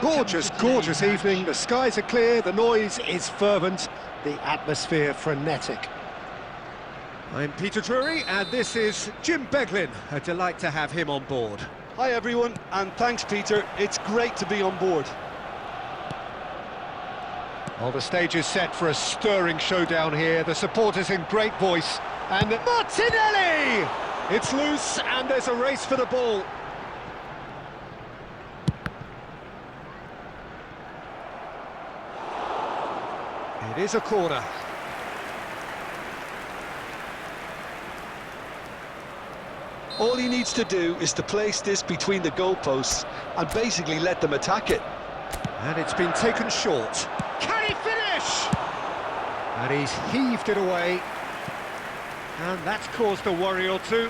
Gorgeous, gorgeous evening. The skies are clear, the noise is fervent, the atmosphere frenetic. I'm Peter Drury, and this is Jim Beglin. A delight to have him on board. Hi everyone, and thanks Peter, it's great to be on board. Well, the stage is set for a stirring showdown here. The supporters in great voice, and Martinelli! It's loose, and there's a race for the ball. It is a corner. All he needs to do is to place this between the goalposts and basically let them attack it. And it's been taken short. Can he finish? And he's heaved it away. And that's caused a worry or two.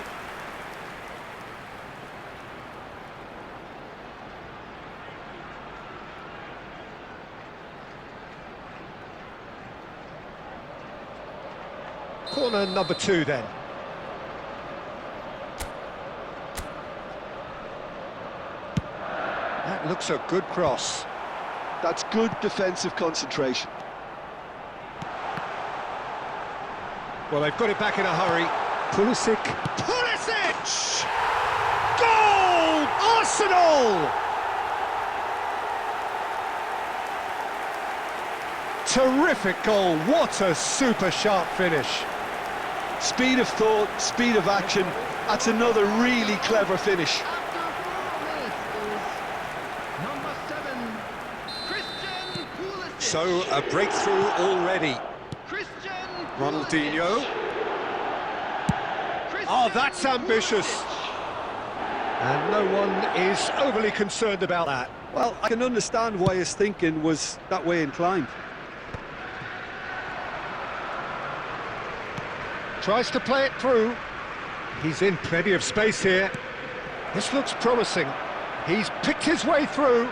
Corner number 2 then. That looks a good cross. That's good defensive concentration. Well, they've got it back in a hurry. Pulisic. Goal! Arsenal! Terrific goal. What a super sharp finish. Speed of thought, speed of action. That's another really clever finish. So, a breakthrough already. Ronaldinho. Oh, that's ambitious. And no one is overly concerned about that. Well, I can understand why his thinking was that way inclined. Tries to play it through. He's in plenty of space here. This looks promising. He's picked his way through.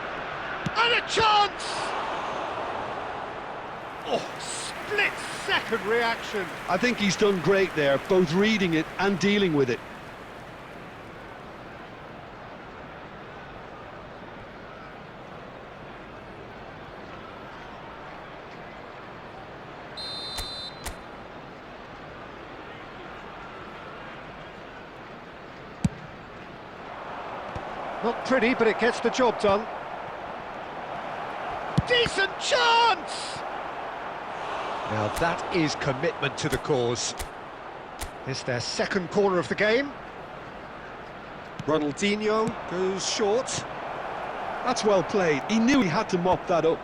And a chance! Oh, split-second reaction. I think he's done great there, both reading it and dealing with it. Not pretty, but it gets the job done. Decent chance! Now that is commitment to the cause. It's their second corner of the game. Ronaldinho goes short. That's well played. He knew he had to mop that up.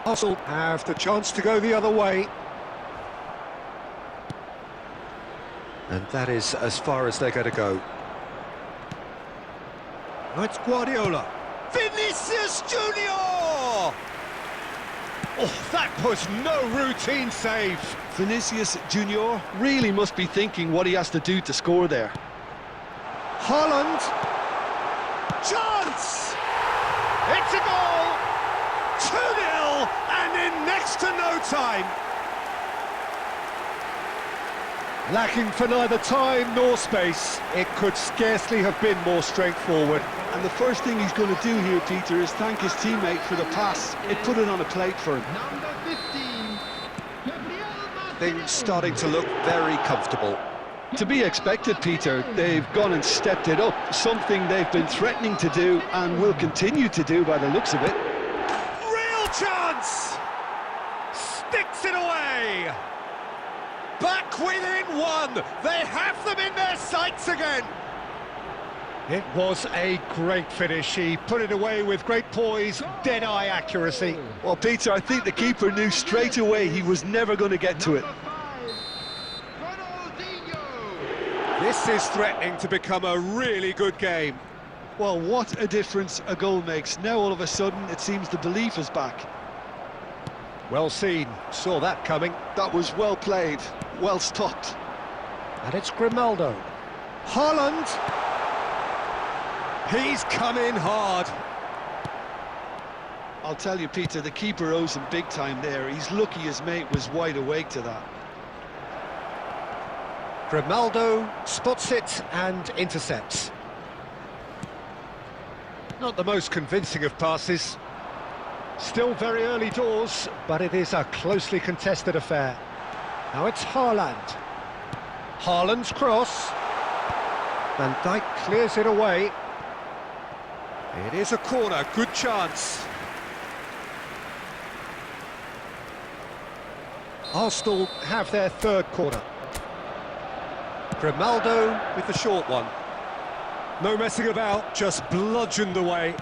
Arsenal have the chance to go the other way. And that is as far as they're going to go. Now it's Guardiola. Vinicius Junior! Oh, that was no routine save. Vinicius Junior really must be thinking what he has to do to score there. Haaland. Chance! It's a goal! 2-0 and in next to no time. Lacking for neither time nor space, it could scarcely have been more straightforward. And the first thing he's going to do here, Peter, is thank his teammate for the pass. It put it on a plate for him. Things starting to look very comfortable. To be expected, Peter. They've gone and stepped it up, something they've been threatening to do and will continue to do by the looks of it. Real chance! Sticks it away! Back within one! They have them in their sights again! It was a great finish. He put it away with great poise, dead-eye accuracy. Well, Peter, I think the keeper knew straight away he was never going to get to it. This is threatening to become a really good game. Well, what a difference a goal makes. Now, all of a sudden, it seems the belief is back. Well seen. Saw that coming. That was well played, well stopped. And it's Grimaldo. Haaland! He's come in hard. I'll tell you, Peter, the keeper owes him big time there. He's lucky his mate was wide awake to that. Grimaldo spots it and intercepts. Not the most convincing of passes. Still very early doors, but it is a closely contested affair. Now it's Haaland. Haaland's cross. Van Dijk clears it away. It is a corner, good chance. Arsenal have their third corner. Grimaldo with the short one. No messing about, just bludgeoned away.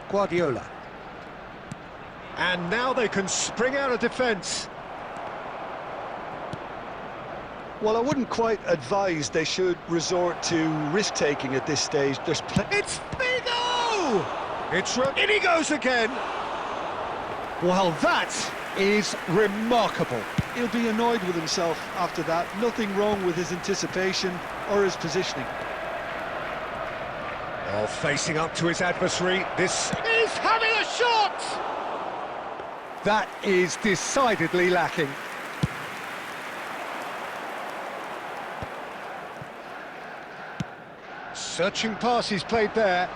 Guardiola. And now they can spring out of defence. Well, I wouldn't quite advise they should resort to risk-taking at this stage. There's It's Figo! In he goes again! Well, that is remarkable. He'll be annoyed with himself after that. Nothing wrong with his anticipation or his positioning. Oh, facing up to his adversary, this is having a shot! That is decidedly lacking. Searching pass he's played there.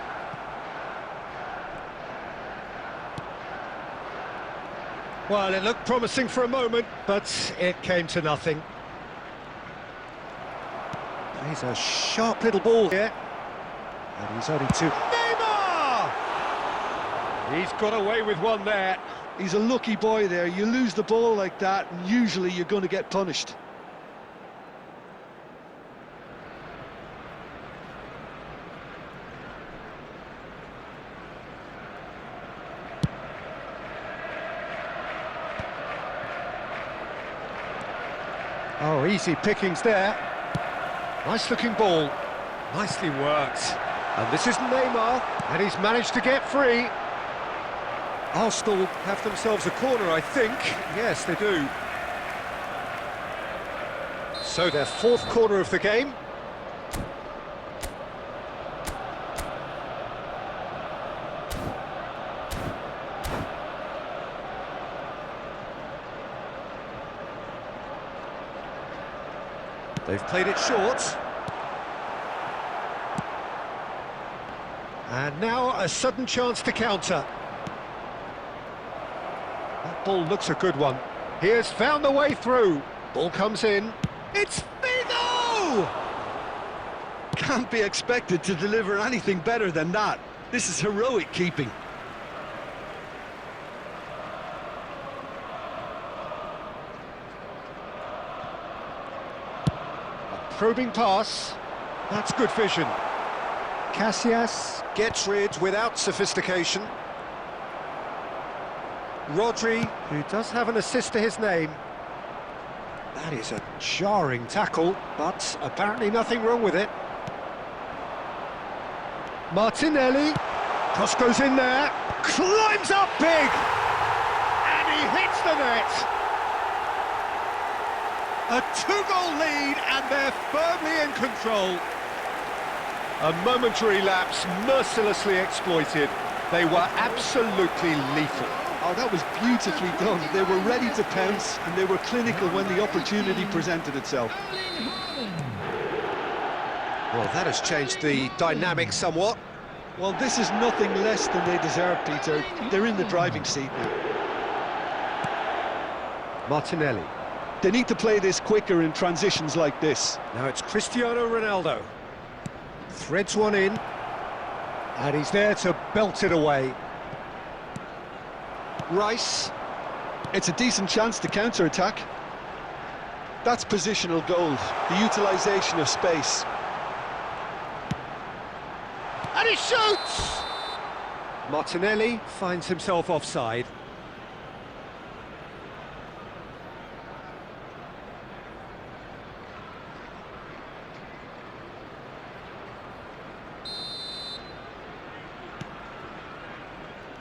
Well, it looked promising for a moment, but it came to nothing. He's a sharp little ball here. And he's only two. Neymar! He's got away with one there. He's a lucky boy there. You lose the ball like that, and usually you're going to get punished. Oh, easy pickings there. Nice looking ball. Nicely worked. And this is Neymar, and he's managed to get free. Arsenal have themselves a corner, I think. Yes, they do. So their fourth corner of the game. They've played it short. And now a sudden chance to counter. That ball looks a good one. He has found the way through. Ball comes in. It's Figo! Can't be expected to deliver anything better than that. This is heroic keeping. Probing pass. That's good vision. Casillas gets rid without sophistication. Rodri, who does have an assist to his name. That is a jarring tackle, but apparently nothing wrong with it. Martinelli. Cross goes in there. Climbs up big! And he hits the net! A two-goal lead, and they're firmly in control. A momentary lapse, mercilessly exploited. They were absolutely lethal. Oh, that was beautifully done. They were ready to pounce, and they were clinical when the opportunity presented itself. Well, that has changed the dynamic somewhat. Well, this is nothing less than they deserve, Peter. They're in the driving seat now. Martinelli. They need to play this quicker in transitions like this. Now it's Cristiano Ronaldo. Threads one in. And he's there to belt it away. Rice. It's a decent chance to counter-attack. That's positional gold, the utilisation of space. And he shoots! Martinelli finds himself offside.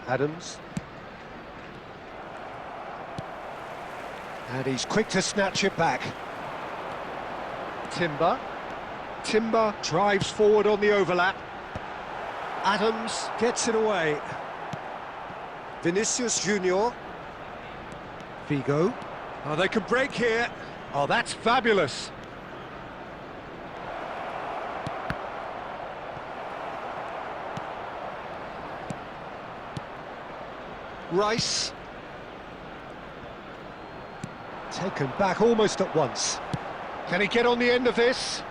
Adams. And he's quick to snatch it back. Timber. Timber drives forward on the overlap. Adams gets it away. Vinicius Junior. Figo. Oh, they can break here. Oh, that's fabulous. Rice. Taken back almost at once. Can he get on the end of this?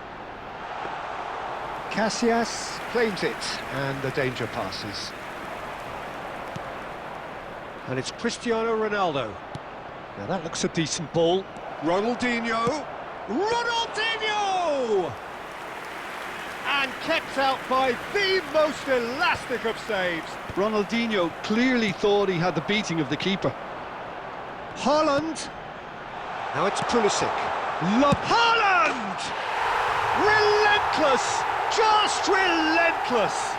Casillas claims it, and the danger passes. And it's Cristiano Ronaldo. Now that looks a decent ball. Ronaldinho! Ronaldinho! And kept out by the most elastic of saves. Ronaldinho clearly thought he had the beating of the keeper. Haaland. Now it's Pulisic. Love Haaland! Relentless! Just relentless!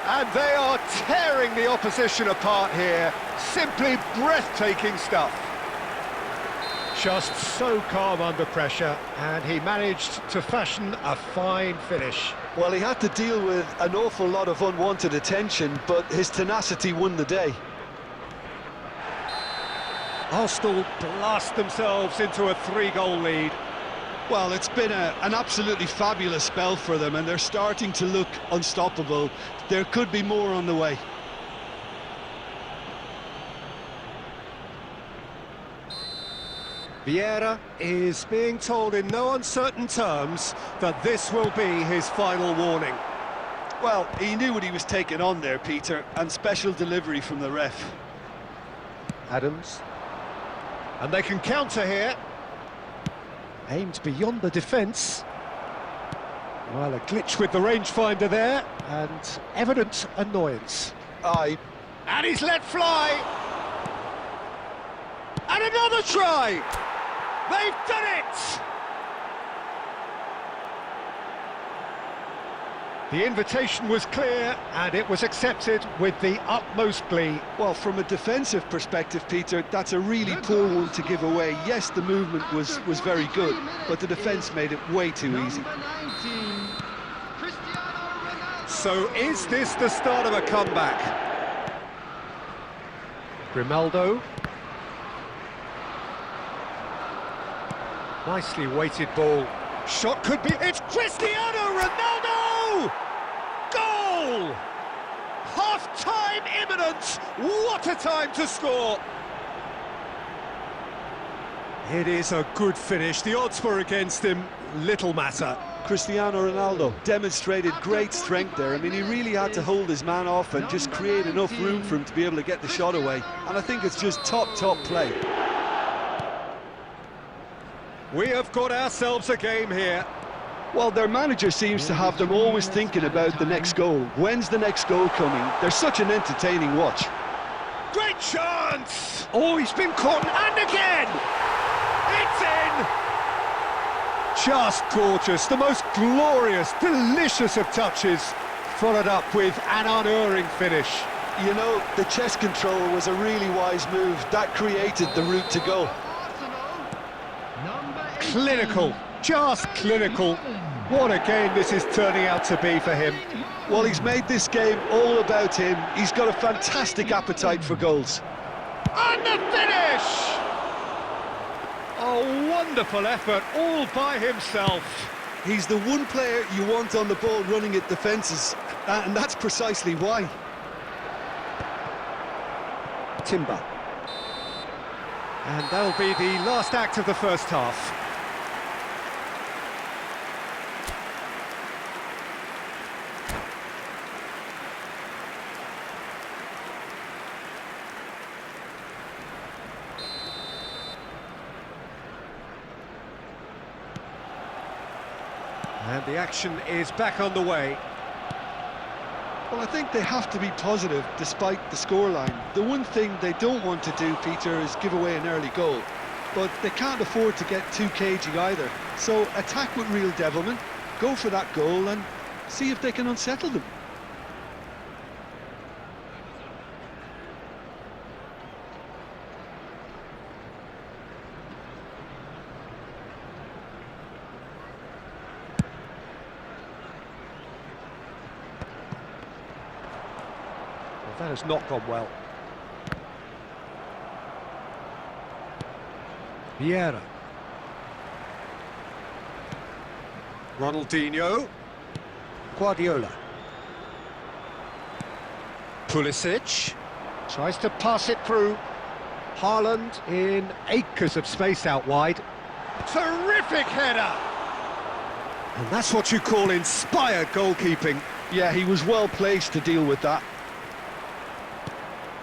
And they are tearing the opposition apart here. Simply breathtaking stuff. Just so calm under pressure, and he managed to fashion a fine finish. Well, he had to deal with an awful lot of unwanted attention, but his tenacity won the day. Arsenal blast themselves into a 3-goal lead. Well, it's been an absolutely fabulous spell for them, and they're starting to look unstoppable. There could be more on the way. Vieira is being told in no uncertain terms that this will be his final warning. Well, he knew what he was taking on there, Peter, and special delivery from the ref. Adams. And they can counter here. Aimed beyond the defence. Well, a glitch with the rangefinder there, and evident annoyance. Aye. And he's let fly! And another try! They've done it! The invitation was clear, and it was accepted with the utmost glee. Well, from a defensive perspective, Peter, that's a really poor one to give away. Yes, the movement was very good, but the defence made it way too easy. So is this the start of a comeback? Grimaldo. Nicely weighted ball. Shot could be... It's Cristiano Ronaldo! Goal! Half-time imminent! What a time to score! It is a good finish. The odds were against him. Little matter. Cristiano Ronaldo demonstrated great strength there. I mean, he really had to hold his man off and just create enough room for him to be able to get the shot away. And I think it's just top play. We have got ourselves a game here. Well, their manager seems to have them always thinking about the next goal. When's the next goal coming? They're such an entertaining watch. Great chance! Oh, he's been caught, and again! It's in! Just gorgeous, the most glorious, delicious of touches, followed up with an unerring finish. You know, the chest control was a really wise move. That created the route to goal. Clinical, just clinical. What a game this is turning out to be for him. Well, he's made this game all about him. He's got a fantastic appetite for goals. And the finish! A wonderful effort all by himself. He's the one player you want on the ball running at defences, and that's precisely why. Timber. And that'll be the last act of the first half. And the action is back on the way. Well, I think they have to be positive despite the scoreline. The one thing they don't want to do, Peter, is give away an early goal. But they can't afford to get too cagey either. So attack with real devilment, go for that goal and see if they can unsettle them. That has not gone well. Vieira. Ronaldinho. Guardiola. Pulisic tries to pass it through. Haaland in acres of space out wide. Terrific header! And that's what you call inspired goalkeeping. Yeah, he was well placed to deal with that.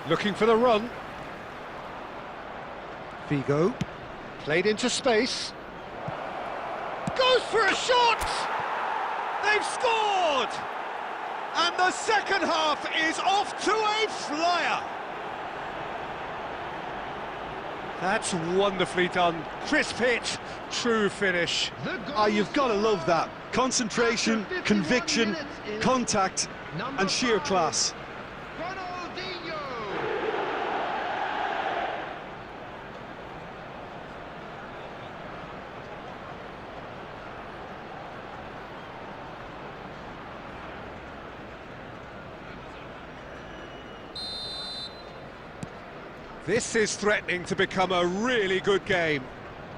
Looking for the run. Figo, played into space. Goes for a shot! They've scored! And the second half is off to a flyer. That's wonderfully done. Crisp hit, true finish. You've got to love that. Concentration, conviction, contact, and sheer class. This is threatening to become a really good game.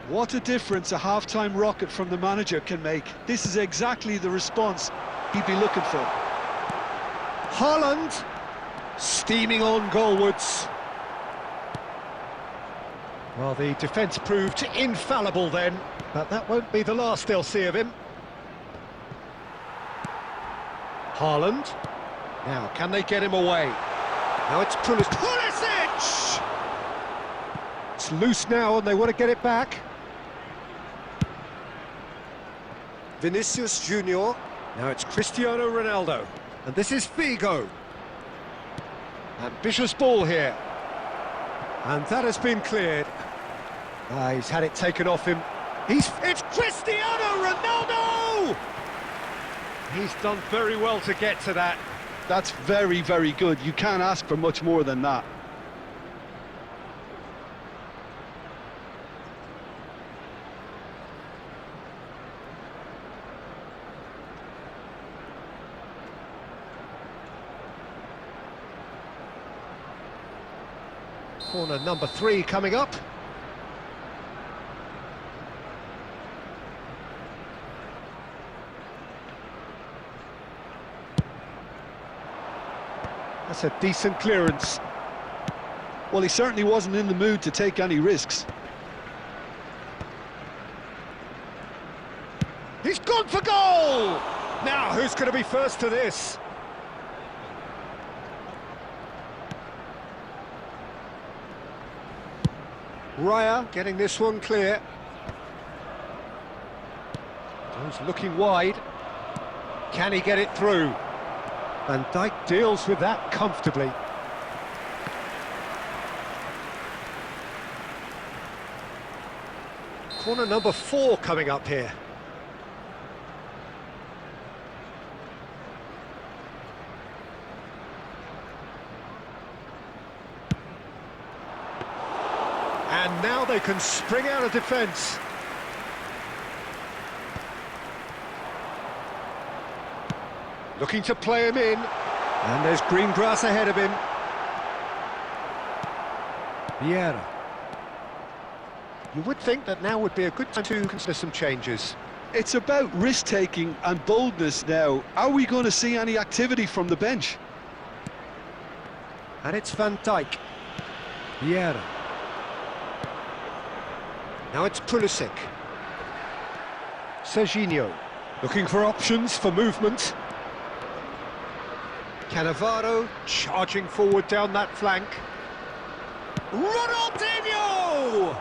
What a difference a half-time rocket from the manager can make. This is exactly the response he'd be looking for. Haaland, steaming on goalwards. Well, the defence proved infallible then, but that won't be the last they'll see of him. Haaland. Now, can they get him away? Now it's Pulisic! It's loose now and they want to get it back. Vinicius Junior. Now it's Cristiano Ronaldo. And this is Figo. Ambitious ball here. And that has been cleared. He's had it taken off him. It's Cristiano Ronaldo! He's done very well to get to that. That's very, very good. You can't ask for much more than that. Corner number 3 coming up. That's a decent clearance. Well, he certainly wasn't in the mood to take any risks. He's gone for goal! Now, who's going to be first to this? Raya getting this one clear. He's looking wide. Can he get it through? Van Dijk deals with that comfortably. Corner number 4 coming up here. And now they can spring out of defence. Looking to play him in. And there's green grass ahead of him. Vieira. You would think that now would be a good time to consider some changes. It's about risk-taking and boldness now. Are we going to see any activity from the bench? And it's Van Dijk. Vieira. Now it's Pulisic. Serginho, looking for options for movement. Cannavaro charging forward down that flank. Ronaldinho!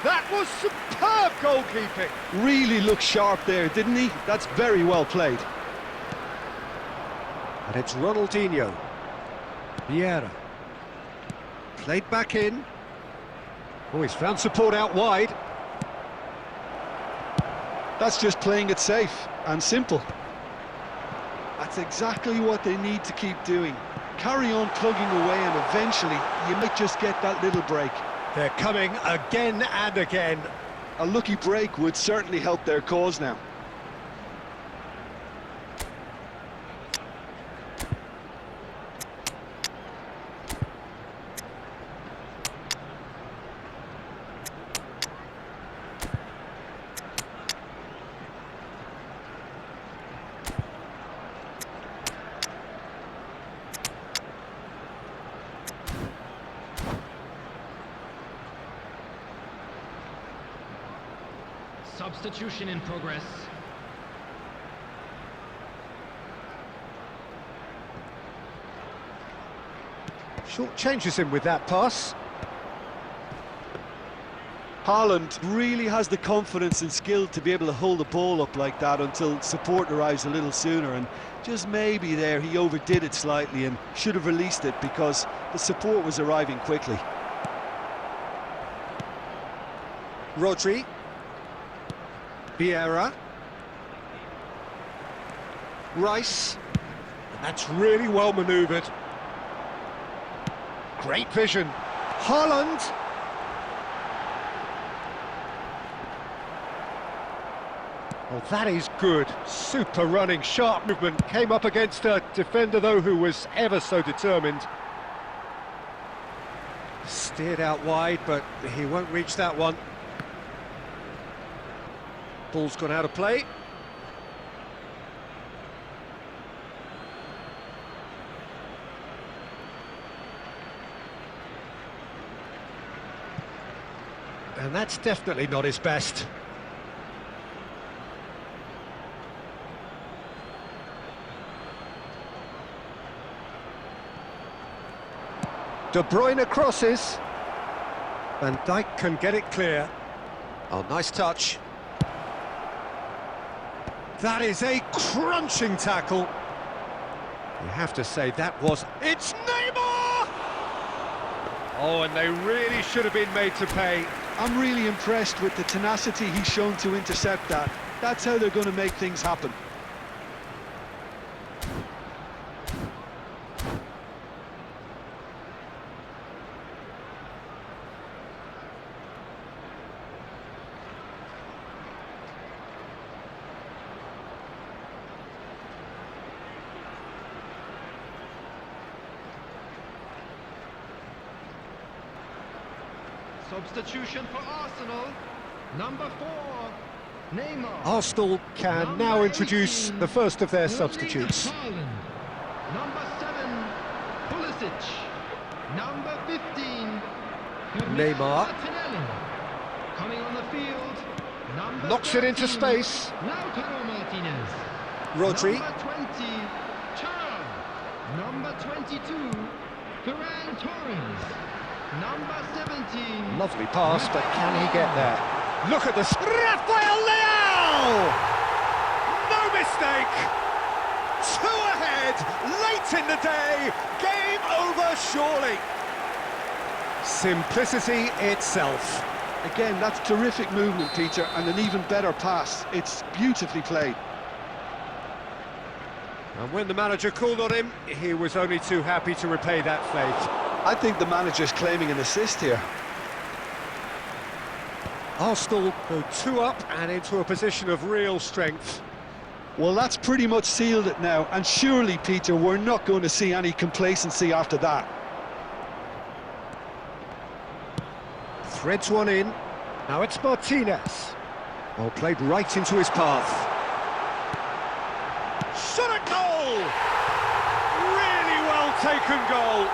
That was superb goalkeeping. Really looked sharp there, didn't he? That's very well played. And it's Ronaldinho. Vieira. Played back in. Oh, he's found support out wide. That's just playing it safe and simple. That's exactly what they need to keep doing. Carry on plugging away and eventually you might just get that little break. They're coming again and again. A lucky break would certainly help their cause now. Substitution in progress. Short changes him with that pass. Haaland really has the confidence and skill to be able to hold the ball up like that until support arrives a little sooner, and just maybe there he overdid it slightly and should have released it because the support was arriving quickly. Rodri. Vieira. Rice. And that's really well manoeuvred. Great vision. Haaland. Well, that is good. Super running, sharp movement. Came up against a defender, though, who was ever so determined. Steered out wide, but he won't reach that one. Ball's gone out of play. And that's definitely not his best. De Bruyne crosses. Van Dijk can get it clear. Oh, nice touch. That is a crunching tackle. You have to say that was... It's Neymar! Oh, and they really should have been made to pay. I'm really impressed with the tenacity he's shown to intercept that. That's how they're going to make things happen. Substitution for Arsenal. Number 4, Neymar. Arsenal can Number now introduce 18, the first of their substitutes. Haaland. Number 7, Pulisic. Number 15, Neymar. Martinelli. Coming on the field, number Knocks it into 13, space. Lautaro Martinez. Rodri. Number 20, Thuram. Number 22, Ferran Torres. Number 17. Lovely pass, but can he get there? Look at this. Rafael Leao! No mistake! 2 ahead, late in the day, game over surely. Simplicity itself. Again, that's terrific movement, Peter, and an even better pass. It's beautifully played. And when the manager called on him, he was only too happy to repay that faith. I think the manager's claiming an assist here. Arsenal go 2 up and into a position of real strength. Well, that's pretty much sealed it now, and surely, Peter, we're not going to see any complacency after that. Threads one in. Now it's Martinez. Well, played right into his path. Shot at goal! Really well taken goal.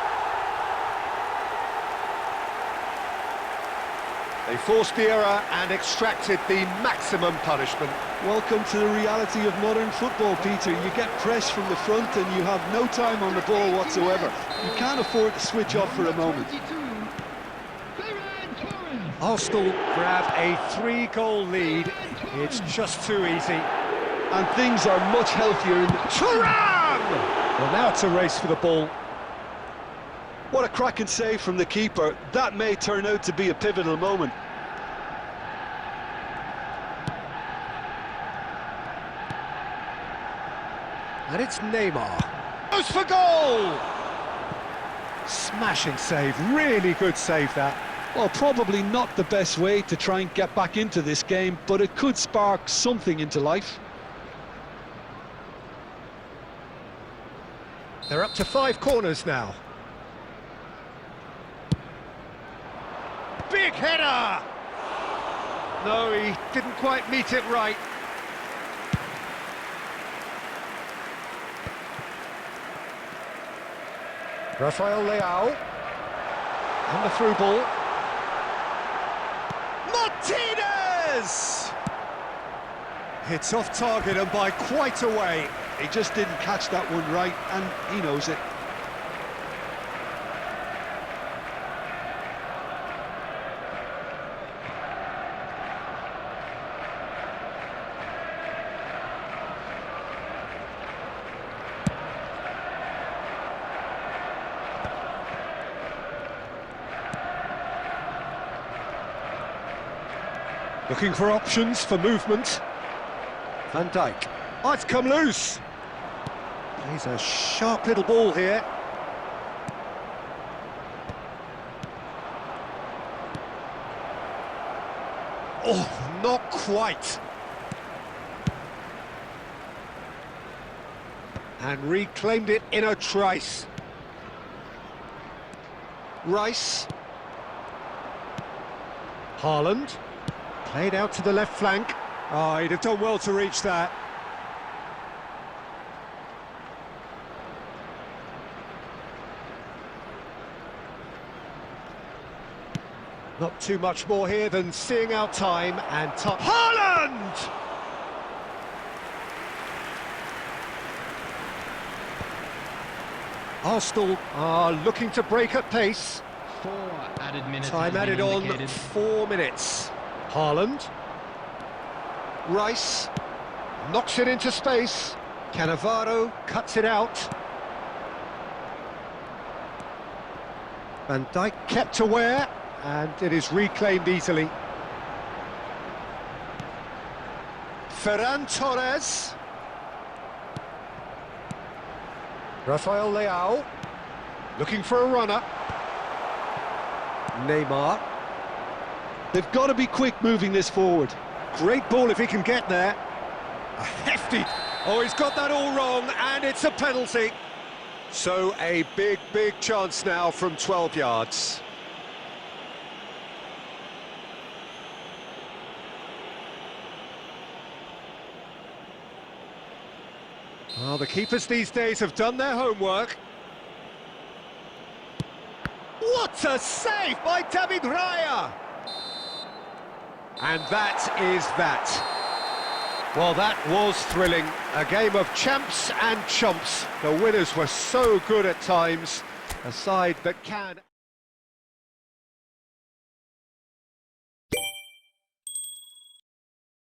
They forced the error and extracted the maximum punishment. Welcome to the reality of modern football, Peter. You get pressed from the front and you have no time on the ball whatsoever. You can't afford to switch off for a moment. Arsenal grab a 3-goal lead. It's just too easy. And things are much healthier in the... Thuram! Well, now it's a race for the ball. What a cracking save from the keeper. That may turn out to be a pivotal moment. And it's Neymar. Goes for goal! Smashing save, really good save that. Well, probably not the best way to try and get back into this game, but it could spark something into life. They're up to 5 corners now. Big header! No, he didn't quite meet it right. Rafael Leao. And the through ball. Martinez! It's off target and by quite a way. He just didn't catch that one right, and he knows it. Looking for options for movement. Van Dijk. Oh, it's come loose. Plays a sharp little ball here. Oh, not quite. And reclaimed it in a trice. Rice. Haaland. Played out to the left flank. Oh, he'd have done well to reach that. Not too much more here than seeing out time and top. Haaland! Arsenal are looking to break at pace. 4 added minutes. Time has been added on, indicated. 4 minutes. Haaland. Rice. Knocks it into space. Cannavaro cuts it out. Van Dijk kept aware, and it is reclaimed easily. Ferran Torres. Rafael Leao. Looking for a runner. Neymar. They've got to be quick moving this forward. Great ball if he can get there. A hefty... Oh, he's got that all wrong, and it's a penalty. So a big, big chance now from 12 yards. Well, the keepers these days have done their homework. What a save by David Raya! And that is that. Well, that was thrilling. A game of champs and chumps. The winners were so good at times. A side that can...